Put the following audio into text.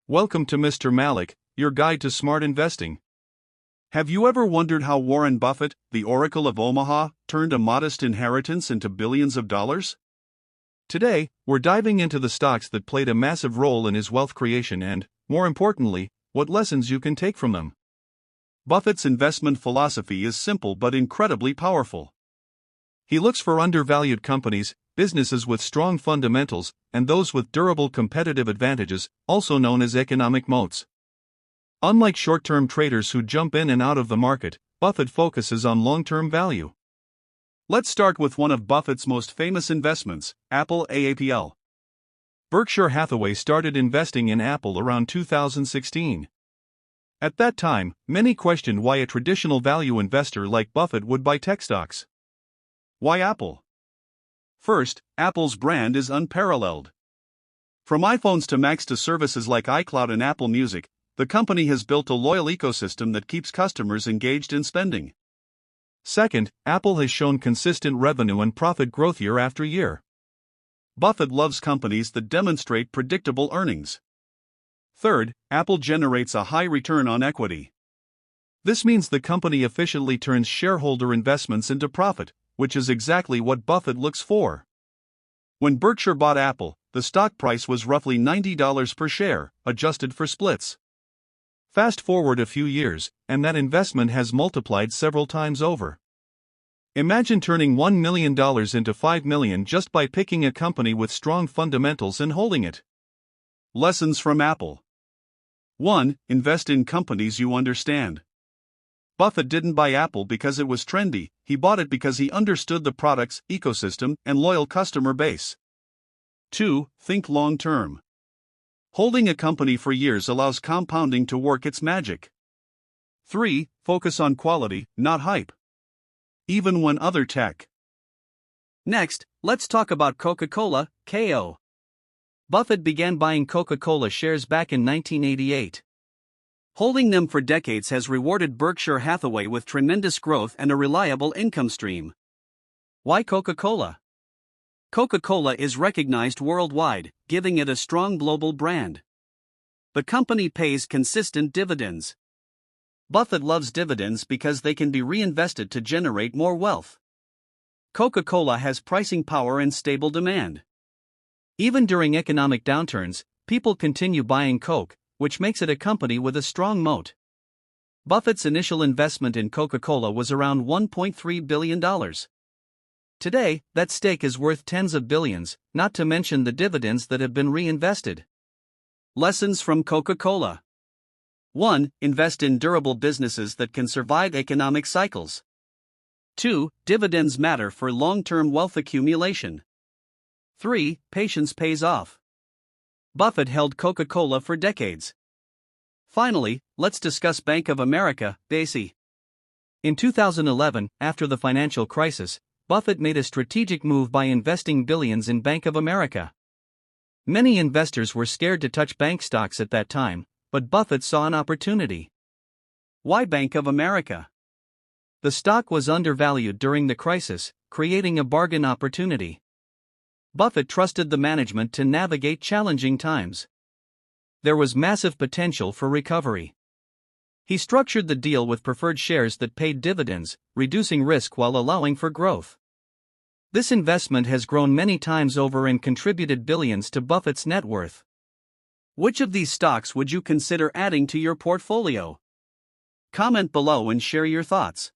Welcome to Mr. Malik, your guide to smart investing. Have you ever wondered how Warren Buffett, the Oracle of Omaha, turned a modest inheritance into billions of dollars? Today, we're diving into the stocks that played a massive role in his wealth creation and, more importantly, what lessons you can take from them. Buffett's investment philosophy is simple but incredibly powerful. He looks for undervalued companies, businesses with strong fundamentals, and those with durable competitive advantages, also known as economic moats. Unlike short-term traders who jump in and out of the market, Buffett focuses on long-term value. Let's start with one of Buffett's most famous investments, Apple AAPL. Berkshire Hathaway started investing in Apple around 2016. At that time, many questioned why a traditional value investor like Buffett would buy tech stocks. Why Apple? First, Apple's brand is unparalleled. From iPhones to Macs to services like iCloud and Apple Music, the company has built a loyal ecosystem that keeps customers engaged in spending. Second, Apple has shown consistent revenue and profit growth year after year. Buffett loves companies that demonstrate predictable earnings. Third, Apple generates a high return on equity. This means the company efficiently turns shareholder investments into profit, which is exactly what Buffett looks for. When Berkshire bought Apple, the stock price was roughly $90 per share, adjusted for splits. Fast forward a few years, and that investment has multiplied several times over. Imagine turning $1 million into $5 million just by picking a company with strong fundamentals and holding it. Lessons from Apple. 1. Invest in companies you understand. Buffett didn't buy Apple because it was trendy, he bought it because he understood the product's ecosystem and loyal customer base. 2. Think long-term. Holding a company for years allows compounding to work its magic. 3. Focus on quality, not hype. Even when other tech. Next, let's talk about Coca-Cola, KO. Buffett began buying Coca-Cola shares back in 1988. Holding them for decades has rewarded Berkshire Hathaway with tremendous growth and a reliable income stream. Why Coca-Cola? Coca-Cola is recognized worldwide, giving it a strong global brand. The company pays consistent dividends. Buffett loves dividends because they can be reinvested to generate more wealth. Coca-Cola has pricing power and stable demand. Even during economic downturns, people continue buying Coke, which makes it a company with a strong moat. Buffett's initial investment in Coca-Cola was around $1.3 billion. Today, that stake is worth tens of billions, not to mention the dividends that have been reinvested. Lessons from Coca-Cola. 1. Invest in durable businesses that can survive economic cycles. 2. Dividends matter for long-term wealth accumulation. 3. Patience pays off. Buffett held Coca-Cola for decades. Finally, let's discuss Bank of America, BAC. In 2011, after the financial crisis, Buffett made a strategic move by investing billions in Bank of America. Many investors were scared to touch bank stocks at that time, but Buffett saw an opportunity. Why Bank of America? The stock was undervalued during the crisis, creating a bargain opportunity. Buffett trusted the management to navigate challenging times. There was massive potential for recovery. He structured the deal with preferred shares that paid dividends, reducing risk while allowing for growth. This investment has grown many times over and contributed billions to Buffett's net worth. Which of these stocks would you consider adding to your portfolio? Comment below and share your thoughts.